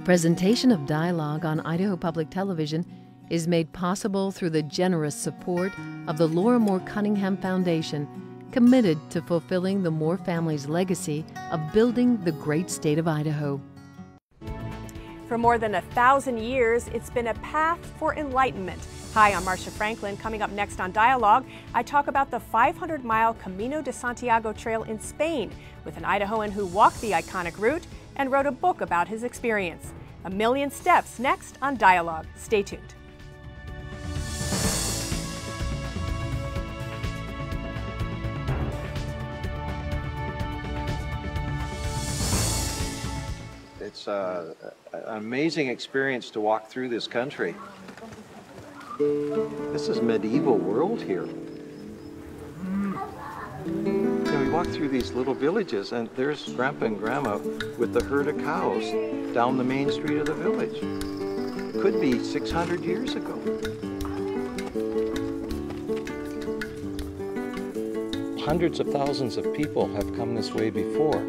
Presentation of dialogue on Idaho Public Television is made possible through the generous support of the Laura Moore Cunningham Foundation, committed to fulfilling the Moore family's legacy of building the great state of Idaho. For more than 1,000 years, it's been a path for enlightenment. Hi, I'm Marcia Franklin. Coming up next on Dialogue, I talk about the 500-mile Camino de Santiago trail in Spain with an Idahoan who walked the iconic route and wrote a book about his experience. 1,000,000 steps next on Dialogue. Stay tuned. It's an amazing experience to walk through this country. This is medieval world here. We walk through these little villages and there's Grandpa and Grandma with the herd of cows down the main street of the village. It could be 600 years ago. Hundreds of thousands of people have come this way before.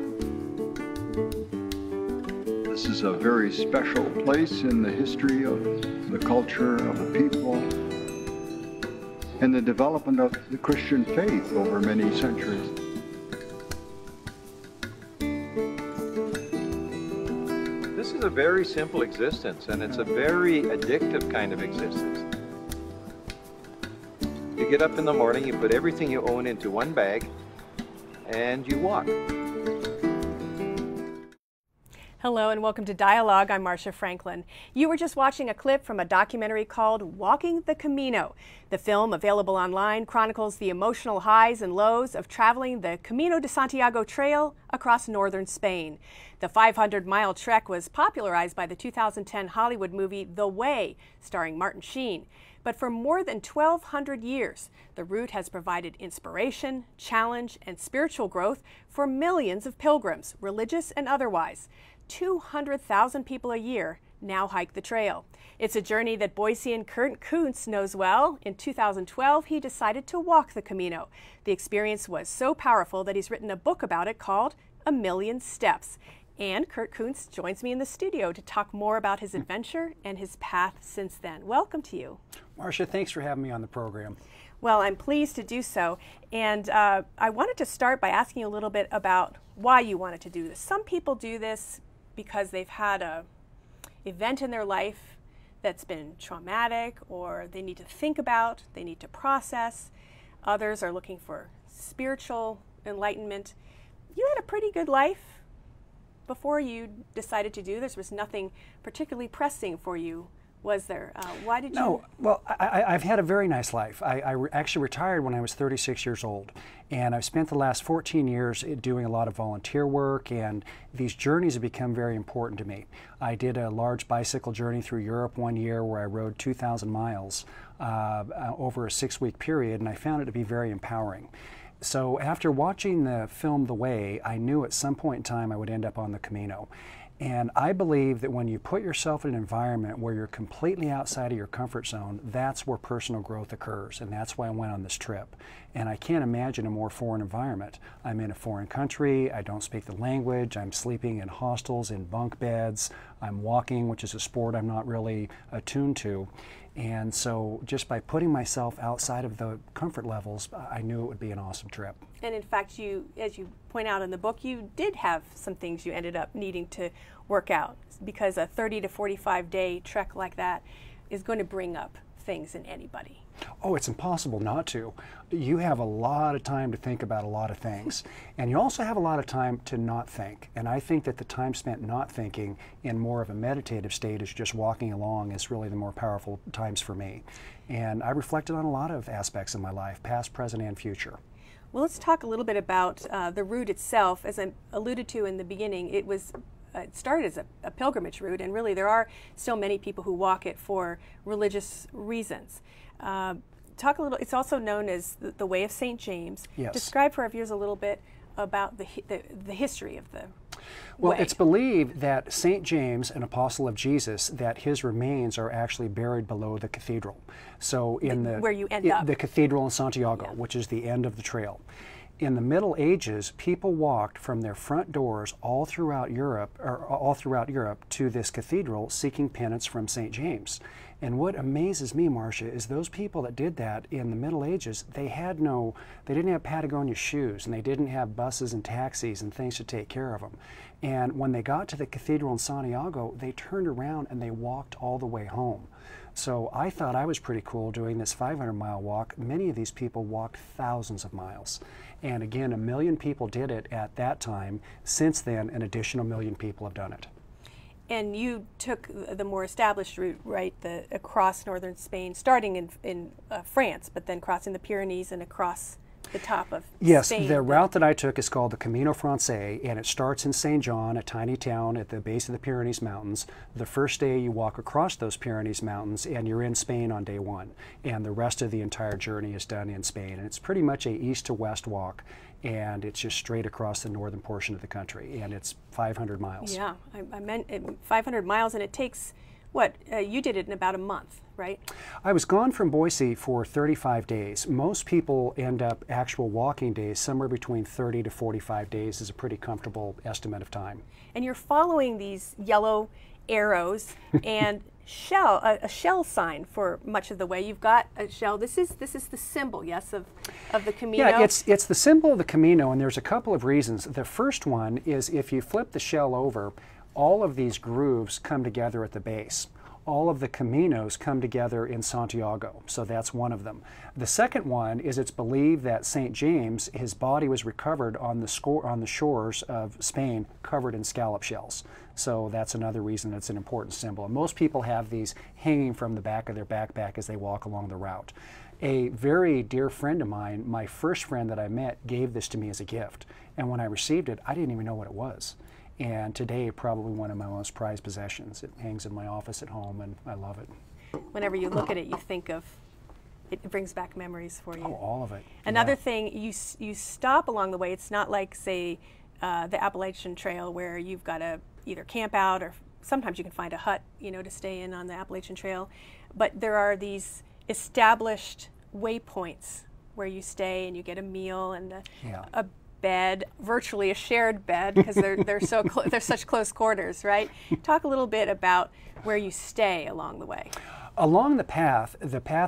This is a very special place in the history of the culture of the people and the development of the Christian faith over many centuries. This is a very simple existence, and it's a very addictive kind of existence. You get up in the morning, you put everything you own into one bag, and you walk. Hello and welcome to Dialogue. I'm Marcia Franklin. You were just watching a clip from a documentary called Walking the Camino. The film, available online, chronicles the emotional highs and lows of traveling the Camino de Santiago trail across northern Spain. The 500-mile trek was popularized by the 2010 Hollywood movie The Way, starring Martin Sheen. But for more than 1,200 years, the route has provided inspiration, challenge, and spiritual growth for millions of pilgrims, religious and otherwise. 200,000 people a year now hike the trail. It's a journey that Boisean Kurt Koontz knows well. In 2012, he decided to walk the Camino. The experience was so powerful that he's written a book about it called 1,000,000 Steps. And Kurt Koontz joins me in the studio to talk more about his adventure and his path since then. Welcome to you. Marcia, thanks for having me on the program. Well, I'm pleased to do so. And I wanted to start by asking you a little bit about why you wanted to do this. Some people do this because they've had an event in their life that's been traumatic, or they need to think about, they need to process. Others are looking for spiritual enlightenment. You had a pretty good life before you decided to do this. There was nothing particularly pressing for you, was there? Why did you? No, well, I've had a very nice life. I actually retired when I was 36 years old, and I've spent the last 14 years doing a lot of volunteer work, and these journeys have become very important to me. I did a large bicycle journey through Europe one year where I rode 2,000 miles over a 6-week period, and I found it to be very empowering. So after watching the film The Way, I knew at some point in time I would end up on the Camino. And I believe that when you put yourself in an environment where you're completely outside of your comfort zone, that's where personal growth occurs, and that's why I went on this trip. And I can't imagine a more foreign environment. I'm in a foreign country, I don't speak the language, I'm sleeping in hostels, in bunk beds, I'm walking, which is a sport I'm not really attuned to. And so just by putting myself outside of the comfort levels, I knew it would be an awesome trip. And in fact, you, as you point out in the book, you did have some things you ended up needing to work out, because a 30 to 45-day trek like that is going to bring up things in anybody. Oh, it's impossible not to. You have a lot of time to think about a lot of things. And you also have a lot of time to not think. And I think that the time spent not thinking in more of a meditative state as just walking along is really the more powerful times for me. And I reflected on a lot of aspects of my life, past, present, and future. Well, let's talk a little bit about the route itself. As I alluded to in the beginning, it started as a pilgrimage route, and really there are still many people who walk it for religious reasons. Talk a little. It's also known as the Way of St. James. Yes. Describe for our viewers a little bit about the history of the Well, way. It's believed that St. James, an apostle of Jesus, that his remains are actually buried below the cathedral. So in where you end up. the cathedral in Santiago, Yeah. which is the end of the trail. In the Middle Ages, people walked from their front doors all throughout Europe to this cathedral seeking penance from St. James. And what amazes me, Marcia, is those people that did that in the Middle Ages, they didn't have Patagonia shoes, and they didn't have buses and taxis and things to take care of them. And when they got to the cathedral in Santiago, they turned around and they walked all the way home. So I thought I was pretty cool doing this 500-mile walk. Many of these people walked thousands of miles. And again, 1 million people did it at that time. Since then, an additional 1 million people have done it. And you took the more established route, right, across northern Spain, starting in France, but then crossing the Pyrenees and across the top of yes, Spain. The route that I took is called the Camino Francais, and it starts in Saint John, a tiny town at the base of the Pyrenees Mountains. The first day you walk across those Pyrenees Mountains, and you're in Spain on day one. And the rest of the entire journey is done in Spain. And it's pretty much a east to west walk, and it's just straight across the northern portion of the country, and it's 500 miles. Yeah, I meant 500 miles, and it takes, what, you did it in about a month, right? I was gone from Boise for 35 days. Most people end up actual walking days, somewhere between 30 to 45 days is a pretty comfortable estimate of time. And you're following these yellow arrows and a shell sign for much of the way. You've got a shell. This is the symbol, yes, of the Camino. Yeah, it's the symbol of the Camino, and there's a couple of reasons. The first one is if you flip the shell over, all of these grooves come together at the base. All of the Caminos come together in Santiago, so that's one of them. The second one is it's believed that St. James, his body was recovered on the shores of Spain, covered in scallop shells. So that's another reason it's an important symbol. And most people have these hanging from the back of their backpack as they walk along the route. A very dear friend of mine, my first friend that I met, gave this to me as a gift. And when I received it, I didn't even know what it was. And today, probably one of my most prized possessions. It hangs in my office at home, and I love it. Whenever you look at it, you think of, it brings back memories for you. Oh, all of it. Another yeah. thing, you stop along the way. It's not like, say, the Appalachian Trail where you've got to either camp out, or sometimes you can find a hut, to stay in on the Appalachian Trail. But there are these established waypoints where you stay and you get a meal and a bed, virtually a shared bed, because they're such close quarters, right? Talk a little bit about where you stay along the way. Along the path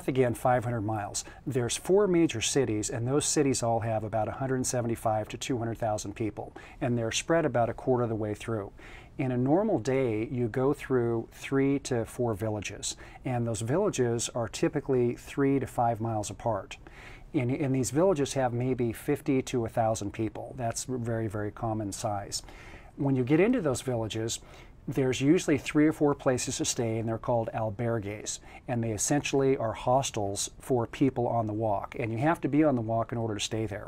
again, 500 miles, there's 4 major cities, and those cities all have about 175 to 200,000 people, and they're spread about a quarter of the way through. In a normal day, you go through 3 to 4 villages, and those villages are typically 3 to 5 miles apart. And these villages have maybe 50 to 1,000 people. That's very, very common size. When you get into those villages, there's usually 3 or 4 places to stay, and they're called albergues. And they essentially are hostels for people on the walk. And you have to be on the walk in order to stay there.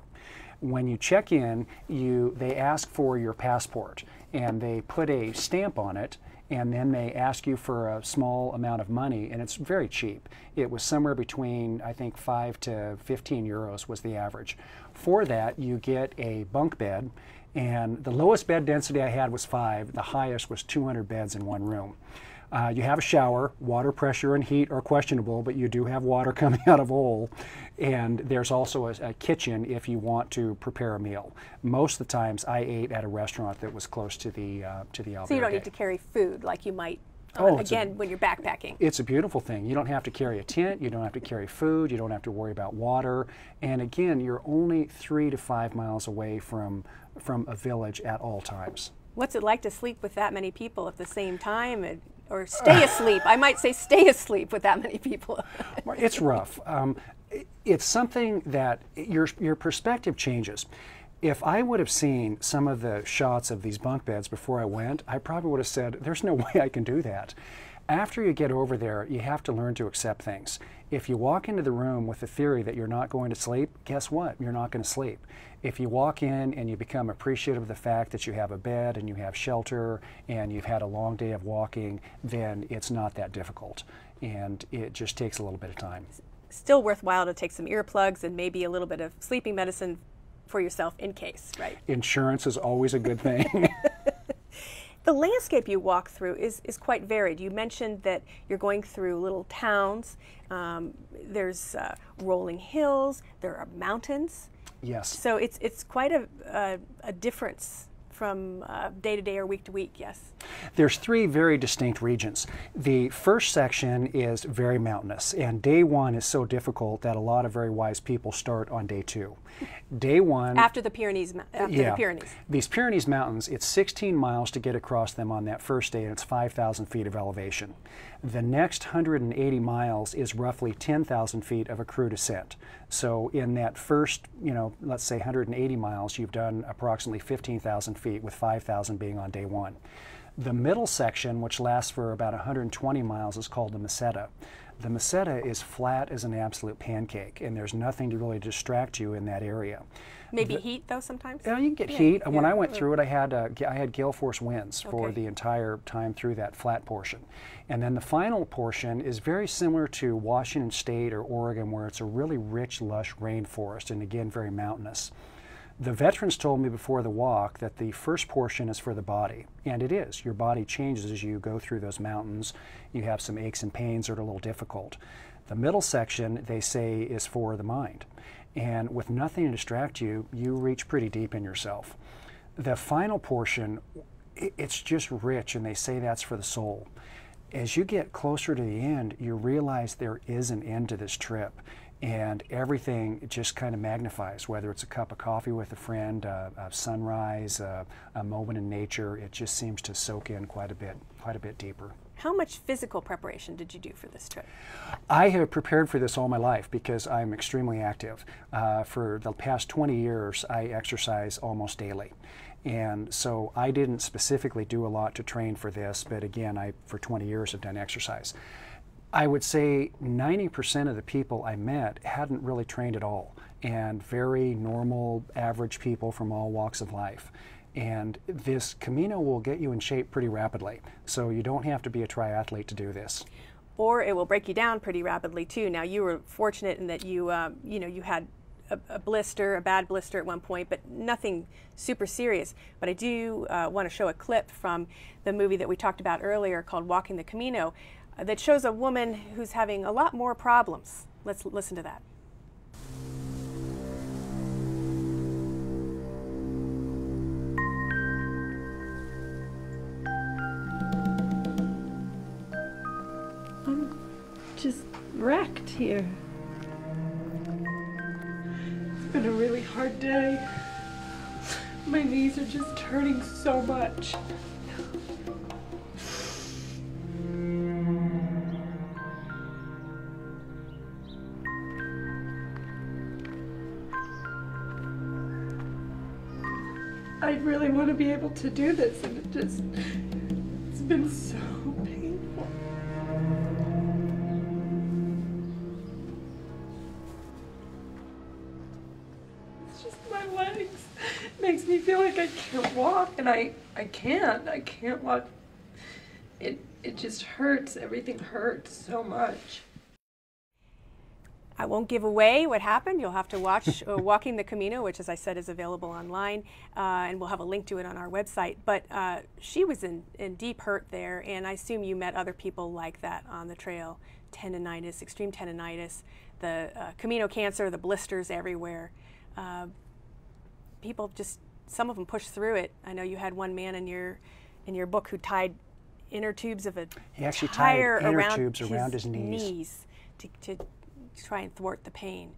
When you check in, they ask for your passport, and they put a stamp on it, and then they ask you for a small amount of money, and it's very cheap. It was somewhere between, I think, 5 to 15 euros was the average. For that, you get a bunk bed, and the lowest bed density I had was 5. The highest was 200 beds in one room. You have a shower. Water pressure and heat are questionable, but you do have water coming out of a hole. And there's also a kitchen if you want to prepare a meal. Most of the times I ate at a restaurant that was close to the albergue. So you don't need to carry food like you might, when you're backpacking. It's a beautiful thing. You don't have to carry a tent. You don't have to carry food. You don't have to worry about water. And again, you're only 3 to 5 miles away from a village at all times. What's it like to sleep with that many people at the same time? Or stay asleep. I might say stay asleep with that many people. It's rough. It's something that your perspective changes. If I would have seen some of the shots of these bunk beds before I went, I probably would have said, there's no way I can do that. After you get over there, you have to learn to accept things. If you walk into the room with the theory that you're not going to sleep, guess what? You're not going to sleep. If you walk in and you become appreciative of the fact that you have a bed and you have shelter and you've had a long day of walking, then it's not that difficult. And it just takes a little bit of time. Still worthwhile to take some earplugs and maybe a little bit of sleeping medicine for yourself in case, right? Insurance is always a good thing. The landscape you walk through is quite varied. You mentioned that you're going through little towns. There's rolling hills. There are mountains. Yes. So it's quite a difference from day to day or week to week, yes? There's three very distinct regions. The first section is very mountainous, and day one is so difficult that a lot of very wise people start on day two. Day one... After the Pyrenees. The Pyrenees. These Pyrenees mountains, it's 16 miles to get across them on that first day, and it's 5,000 feet of elevation. The next 180 miles is roughly 10,000 feet of accrued ascent. So in that first, let's say 180 miles, you've done approximately 15,000 feet, with 5,000 being on day one. The middle section, which lasts for about 120 miles, is called the Masetto. The Masetto is flat as an absolute pancake, and there's nothing to really distract you in that area. Maybe heat, though, sometimes? You can get heat. When I went through it, I had gale force winds for the entire time through that flat portion. And then the final portion is very similar to Washington State or Oregon, where it's a really rich, lush rainforest, and again, very mountainous. The veterans told me before the walk that the first portion is for the body, and it is. Your body changes as you go through those mountains. You have some aches and pains that are a little difficult. The middle section, they say, is for the mind. And with nothing to distract you, you reach pretty deep in yourself. The final portion, it's just rich, and they say that's for the soul. As you get closer to the end, you realize there is an end to this trip. And everything just kind of magnifies, whether it's a cup of coffee with a friend, a sunrise, a moment in nature. It just seems to soak in quite a bit deeper. How much physical preparation did you do for this trip? I have prepared for this all my life because I'm extremely active. For the past 20 years, I exercise almost daily. And so I didn't specifically do a lot to train for this, but again, I, for 20 years, have done exercise. I would say 90% of the people I met hadn't really trained at all, and very normal, average people from all walks of life. And this Camino will get you in shape pretty rapidly, so you don't have to be a triathlete to do this. Or it will break you down pretty rapidly too. Now, you were fortunate in that you had a blister, a bad blister at one point, but nothing super serious. But I do want to show a clip from the movie that we talked about earlier called Walking the Camino, that shows a woman who's having a lot more problems. Let's listen to that. I'm just wrecked here. It's been a really hard day. My knees are just hurting so much. I really want to be able to do this, and it's been so painful. It's just my legs. It makes me feel like I can't walk, and I can't walk. It just hurts. Everything hurts so much. I won't give away what happened. You'll have to watch Walking the Camino, which, as I said, is available online, and we'll have a link to it on our website. But she was in deep hurt there, and I assume you met other people like that on the trail. Tendinitis, extreme tendinitis, the Camino cancer, the blisters everywhere. People just, some of them push through it. I know you had one man in your book who tied inner tubes of a tire around his knees to try and thwart the pain.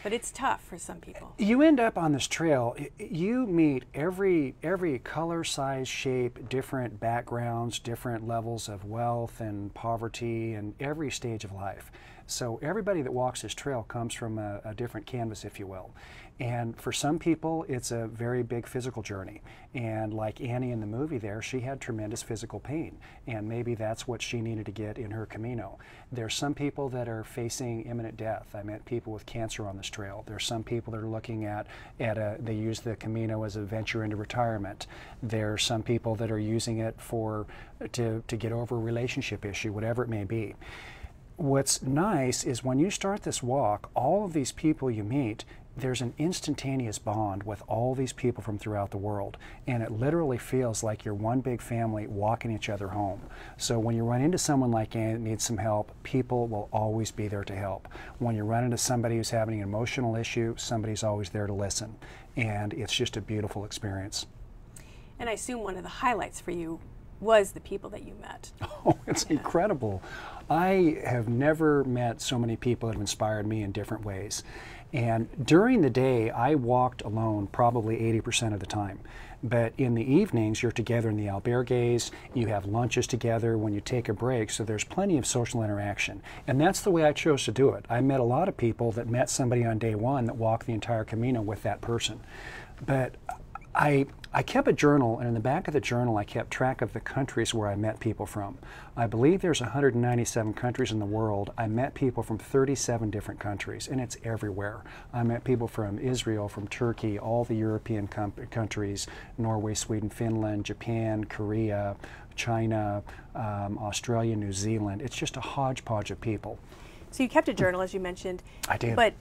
But it's tough for some people. You end up on this trail, you meet every color, size, shape, different backgrounds, different levels of wealth and poverty, and every stage of life. So everybody that walks this trail comes from a different canvas, if you will. And for some people, it's a very big physical journey. And like Annie in the movie there, she had tremendous physical pain. And maybe that's what she needed to get in her Camino. There's some people that are facing imminent death. I met people with cancer on this trail. There's some people that are looking at they use the Camino as a venture into retirement. There's some people that are using it to get over a relationship issue, whatever it may be. what's nice is when you start this walk, all of these people you meet, there's an instantaneous bond with all these people from throughout the world, and it literally feels like you're one big family walking each other home. So when you run into someone like Anne that needs some help, people will always be there to help. When you run into somebody who's having an emotional issue, somebody's always there to listen, and it's just a beautiful experience. And I assume one of the highlights for you was the people that you met. Oh, it's incredible. I have never met so many people that have inspired me in different ways. And during the day, I walked alone probably 80% of the time. But in the evenings, you're together in the albergues, you have lunches together when you take a break, so there's plenty of social interaction. And that's the way I chose to do it. I met a lot of people that met somebody on day one that walked the entire Camino with that person. But I kept a journal, and in the back of the journal I kept track of the countries where I met people from. I believe there's 197 countries in the world. I met people from 37 different countries, and it's everywhere. I met people from Israel, from Turkey, all the European countries, Norway, Sweden, Finland, Japan, Korea, China, Australia, New Zealand. It's just a hodgepodge of people. So you kept a journal, as you mentioned. I did. But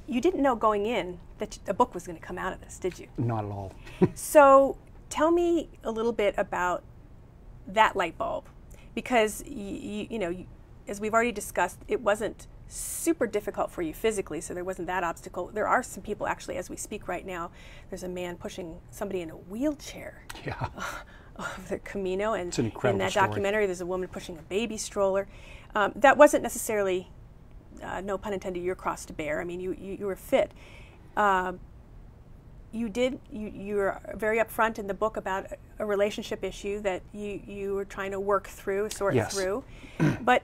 you didn't know going in that a book was going to come out of this, did you? Not at all. So tell me a little bit about that light bulb, because as we've already discussed, it wasn't super difficult for you physically, so there wasn't that obstacle. There are some people, actually, as we speak right now, there's a man pushing somebody in a wheelchair. Yeah. Of the Camino, and it's an incredible in that story. documentary there's a woman pushing a baby stroller. That wasn't necessarily, no pun intended, your cross to bear. I mean, you were fit. You were very upfront in the book about a relationship issue that you were trying to work through, sort through. But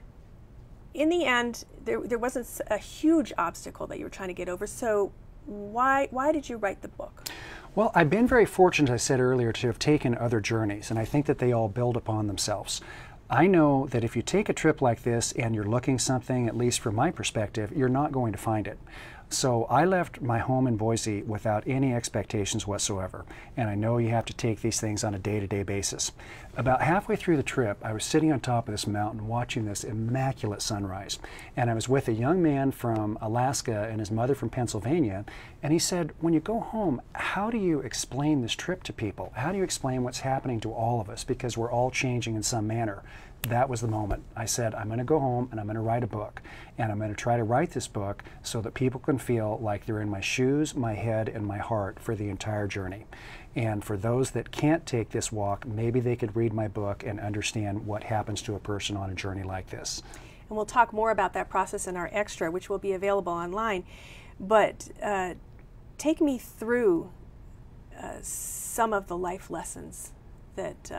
in the end, there wasn't a huge obstacle that you were trying to get over. So why did you write the book? Well, I've been very fortunate, as I said earlier, to have taken other journeys, and I think that they all build upon themselves. I know that if you take a trip like this and you're looking something, at least from my perspective, you're not going to find it. So I left my home in Boise without any expectations whatsoever, and I know you have to take these things on a day-to-day basis. About halfway through the trip, I was sitting on top of this mountain watching this immaculate sunrise, and I was with a young man from Alaska and his mother from Pennsylvania, and he said, when you go home, how do you explain this trip to people? How do you explain what's happening to all of us, because we're all changing in some manner? That was the moment. I said, I'm going to go home and I'm going to write a book. And I'm going to try to write this book so that people can feel like they're in my shoes, my head, and my heart for the entire journey. And for those that can't take this walk, maybe they could read my book and understand what happens to a person on a journey like this. And we'll talk more about that process in our extra, which will be available online. But take me through some of the life lessons that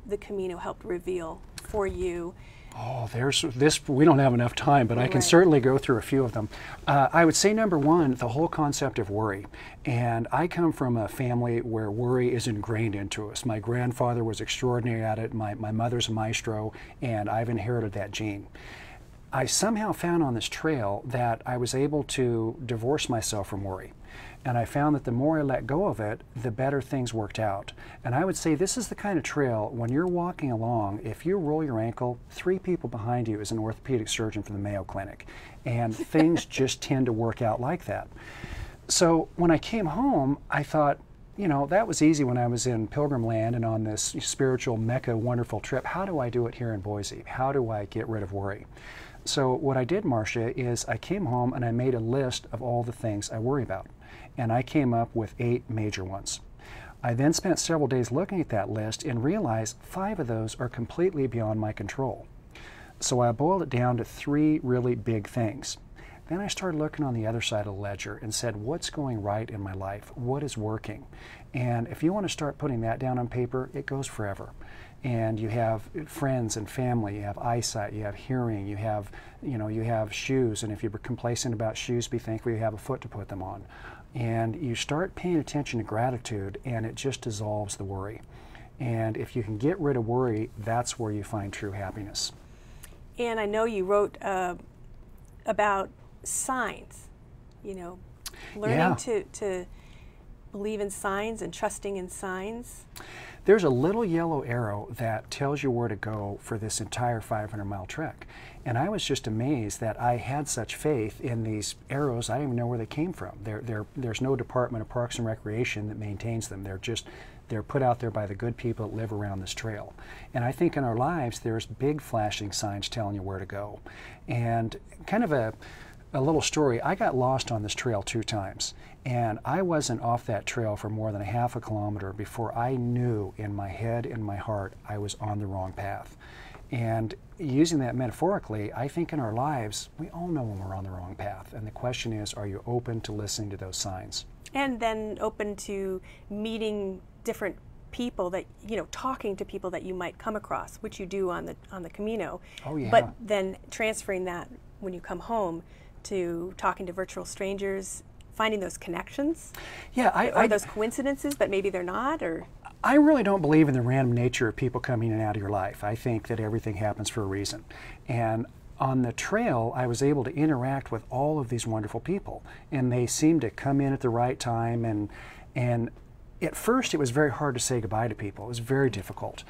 the Camino helped reveal for you. Oh, there's this. We don't have enough time, but I can certainly go through a few of them. I would say number one, the whole concept of worry. And I come from a family where worry is ingrained into us. My grandfather was extraordinary at it. My mother's a maestro, and I've inherited that gene. I somehow found on this trail that I was able to divorce myself from worry. And I found that the more I let go of it, the better things worked out. And I would say this is the kind of trail, when you're walking along, if you roll your ankle, 3 people behind you is an orthopedic surgeon from the Mayo Clinic. And things just tend to work out like that. So when I came home, I thought, you know, that was easy when I was in Pilgrim Land and on this spiritual Mecca wonderful trip. How do I do it here in Boise? How do I get rid of worry? So what I did, Marcia, is I came home and I made a list of all the things I worry about. And I came up with 8 major ones. I then spent several days looking at that list and realized 5 of those are completely beyond my control. So I boiled it down to 3 really big things. Then I started looking on the other side of the ledger and said, what's going right in my life? What is working? And if you want to start putting that down on paper, it goes forever. And you have friends and family, you have eyesight, you have hearing, you have shoes, and if you're complacent about shoes, be thankful you have a foot to put them on. And you start paying attention to gratitude, and it just dissolves the worry. And if you can get rid of worry, that's where you find true happiness. And I know you wrote about signs, learning to believe in signs and trusting in signs. there's a little yellow arrow that tells you where to go for this entire 500-mile trek. And I was just amazed that I had such faith in these arrows. I didn't even know where they came from. There's no Department of Parks and Recreation that maintains them. They're put out there by the good people that live around this trail. And I think in our lives, there's big flashing signs telling you where to go. And kind of a little story, I got lost on this trail 2 times. And I wasn't off that trail for more than a half a kilometer before I knew in my head and my heart I was on the wrong path. And using that metaphorically, I think in our lives, we all know when we're on the wrong path. And the question is, are you open to listening to those signs? And then open to meeting different people that, you know, talking to people that you might come across, which you do on the Camino. Oh, yeah. But then transferring that when you come home to talking to virtual strangers, finding those connections. Yeah, are those coincidences, but maybe they're not, or? I really don't believe in the random nature of people coming in and out of your life. I think that everything happens for a reason. And on the trail, I was able to interact with all of these wonderful people, and they seemed to come in at the right time. And at first, it was very hard to say goodbye to people. It was very difficult.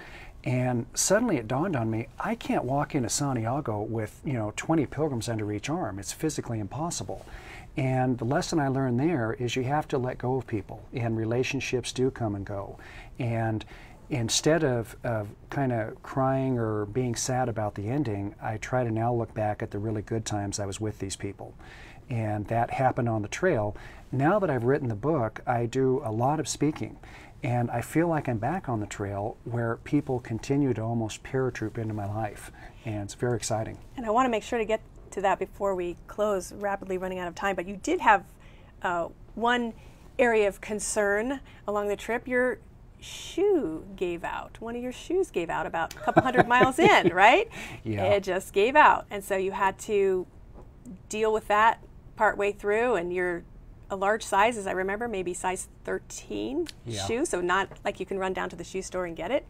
And suddenly it dawned on me, I can't walk into Santiago with, 20 pilgrims under each arm. It's physically impossible. And the lesson I learned there is you have to let go of people, and relationships do come and go. And instead of kind of crying or being sad about the ending, I try to now look back at the really good times I was with these people. And that happened on the trail. Now that I've written the book, I do a lot of speaking. And I feel like I'm back on the trail where people continue to almost paratroop into my life. And it's very exciting. And I want to make sure to get to that before we close, rapidly running out of time. But you did have one area of concern along the trip. Your shoe gave out. One of your shoes gave out about a couple hundred miles in, right? Yeah. It just gave out. And so you had to deal with that partway through, and you're a large size, as I remember, maybe size 13 shoe, so not like you can run down to the shoe store and get it,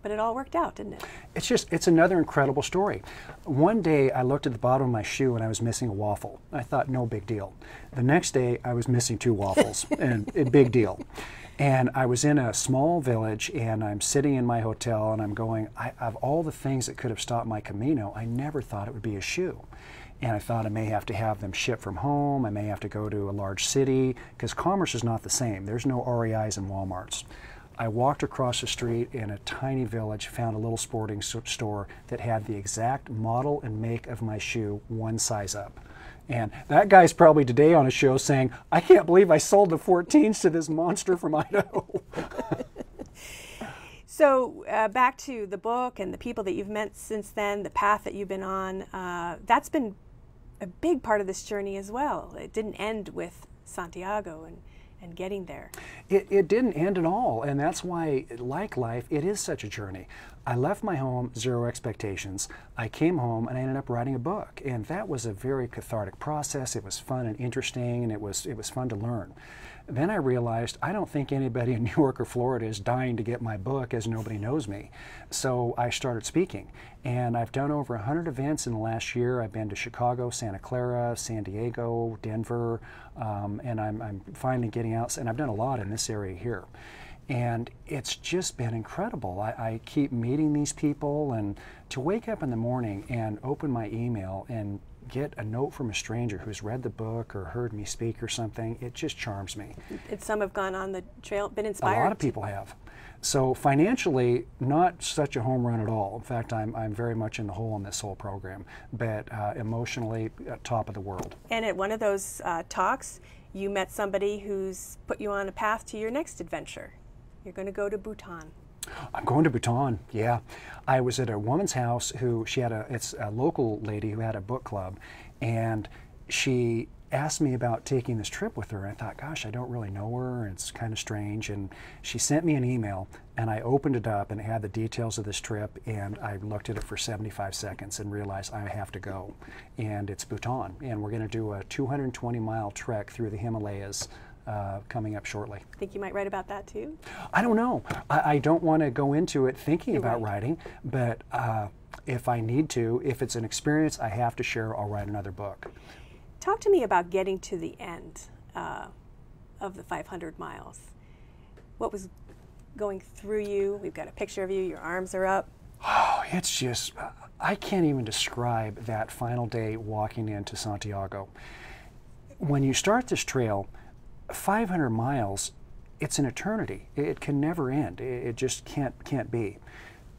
but it all worked out, didn't it? It's another incredible story. One day I looked at the bottom of my shoe and I was missing a waffle. I thought, no big deal. The next day I was missing 2 waffles, and a big deal. And I was in a small village, and I'm sitting in my hotel, and I'm going, of all the things that could have stopped my Camino, I never thought it would be a shoe. And I thought I may have to have them shipped from home. I may have to go to a large city, because commerce is not the same. There's no REIs and Walmarts. I walked across the street in a tiny village, found a little sporting store that had the exact model and make of my shoe, 1 size up. And that guy's probably today on a show saying, I can't believe I sold the 14s to this monster from Idaho. So back to the book and the people that you've met since then, the path that you've been on, that's been a big part of this journey as well. It didn't end with Santiago and getting there. It didn't end at all, and that's why, like life, it is such a journey. I left my home, 0 expectations. I came home and I ended up writing a book, and that was a very cathartic process. It was fun and interesting, and it was fun to learn. Then I realized I don't think anybody in New York or Florida is dying to get my book, as nobody knows me. So I started speaking, and I've done over 100 events in the last year. I've been to Chicago, Santa Clara, San Diego, Denver, and I'm finally getting out, and I've done a lot in this area here. And it's just been incredible. I keep meeting these people, and to wake up in the morning and open my email and get a note from a stranger who's read the book or heard me speak or something, it just charms me. And some have gone on the trail, been inspired. A lot of people have. So financially, not such a home run at all. In fact, I'm very much in the hole in this whole program, but emotionally, top of the world. And at one of those talks, you met somebody who's put you on a path to your next adventure. You're going to go to Bhutan. I'm going to Bhutan, yeah. I was at a woman's house who, it's a local lady who had a book club, and she asked me about taking this trip with her. I thought, gosh, I don't really know her, and it's kind of strange. And she sent me an email, and I opened it up, and it had the details of this trip, and I looked at it for 75 seconds and realized I have to go. And it's Bhutan, and we're going to do a 220-mile trek through the Himalayas coming up shortly. Think you might write about that too? I don't know. I don't want to go into it thinking about writing, but if I need to, if it's an experience I have to share, I'll write another book. Talk to me about getting to the end of the 500 miles. What was going through you. We've got a picture of you, your arms are up. Oh, it's just, I can't even describe that final day walking into Santiago. When you start this trail, 500 miles, it's an eternity. It can never end. It just can't be.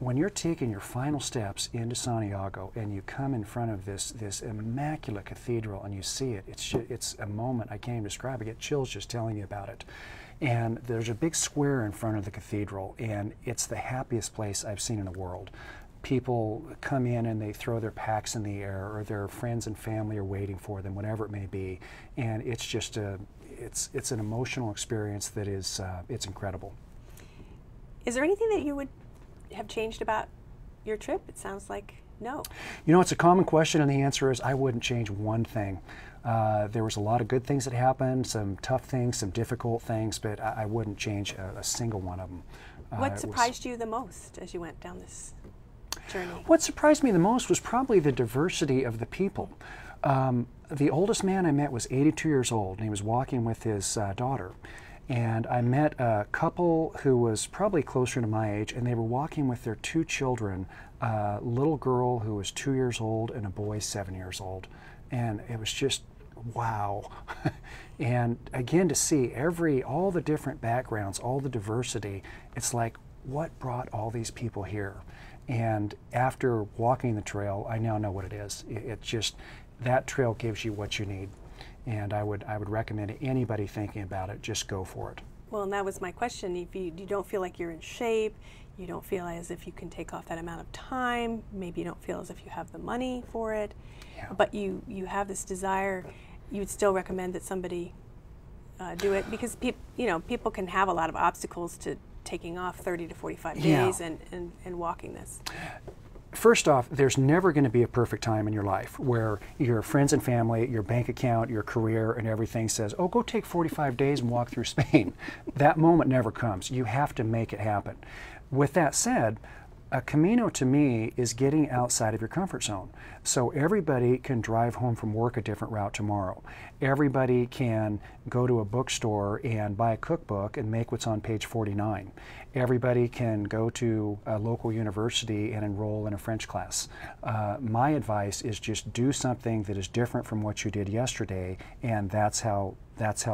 When you're taking your final steps into Santiago and you come in front of this immaculate cathedral and you see it, it's a moment I can't even describe. I get chills just telling you about it. And there's a big square in front of the cathedral, and it's the happiest place I've seen in the world. People come in and they throw their packs in the air, or their friends and family are waiting for them, whatever it may be. And it's just it's an emotional experience that is it's incredible. Is there anything that you would have changed about your trip? It sounds like no. You know, it's a common question, and the answer is I wouldn't change one thing. There was a lot of good things that happened, some tough things, some difficult things, but I wouldn't change a single one of them. What surprised you the most as you went down this journey? What surprised me the most was probably the diversity of the people. The oldest man I met was 82 years old, and he was walking with his daughter. And I met a couple who was probably closer to my age, and they were walking with their 2 children, a little girl who was 2 years old and a boy 7 years old. And it was just, wow. And again, to see all the different backgrounds, all the diversity, it's like, what brought all these people here? And after walking the trail, I now know what it is. It just, that trail gives you what you need. And I would recommend anybody thinking about it, just go for it. Well, and that was my question. If you don't feel like you're in shape, you don't feel as if you can take off that amount of time, maybe you don't feel as if you have the money for it, yeah. But you have this desire, you would still recommend that somebody do it, because people can have a lot of obstacles to taking off 30 to 45 days and walking this. First off, there's never going to be a perfect time in your life where your friends and family, your bank account, your career, and everything says, oh, go take 45 days and walk through Spain. That moment never comes. You have to make it happen. With that said, a Camino to me is getting outside of your comfort zone. So everybody can drive home from work a different route tomorrow. Everybody can go to a bookstore and buy a cookbook and make what's on page 49. Everybody can go to a local university and enroll in a French class. My advice is just do something that is different from what you did yesterday, and that's how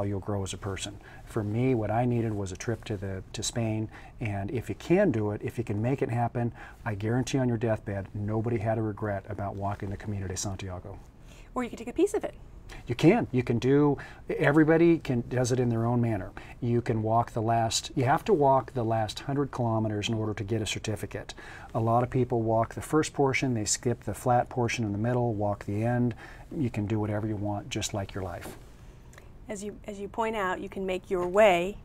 you'll grow as a person. For me, what I needed was a trip to Spain, and if you can do it, if you can make it happen, I guarantee on your deathbed, nobody had a regret about walking the Camino de Santiago. Or you can take a piece of it. You can. You can do, everybody does it in their own manner. You can walk you have to walk the last 100 kilometers in order to get a certificate. A lot of people walk the first portion, they skip the flat portion in the middle, walk the end. You can do whatever you want, just like your life. As you point out, you can make your way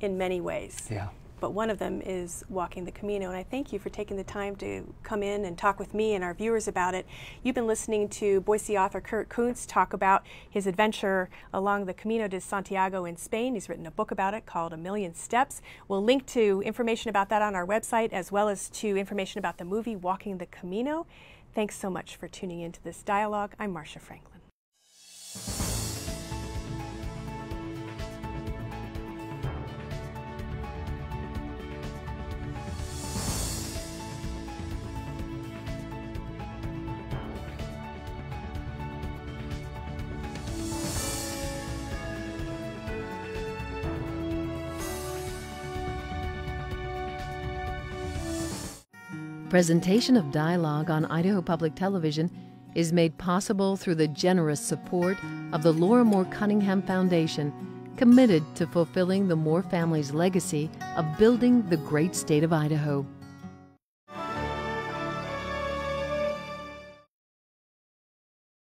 in many ways. Yeah. But one of them is walking the Camino, and I thank you for taking the time to come in and talk with me and our viewers about it. You've been listening to Boise author Kurt Koontz talk about his adventure along the Camino de Santiago in Spain. He's written a book about it called A Million Steps. We'll link to information about that on our website, as well as to information about the movie Walking the Camino. Thanks so much for tuning into this dialogue. I'm Marcia Franklin. Presentation of dialogue on Idaho Public Television is made possible through the generous support of the Laura Moore Cunningham Foundation, committed to fulfilling the Moore family's legacy of building the great state of Idaho.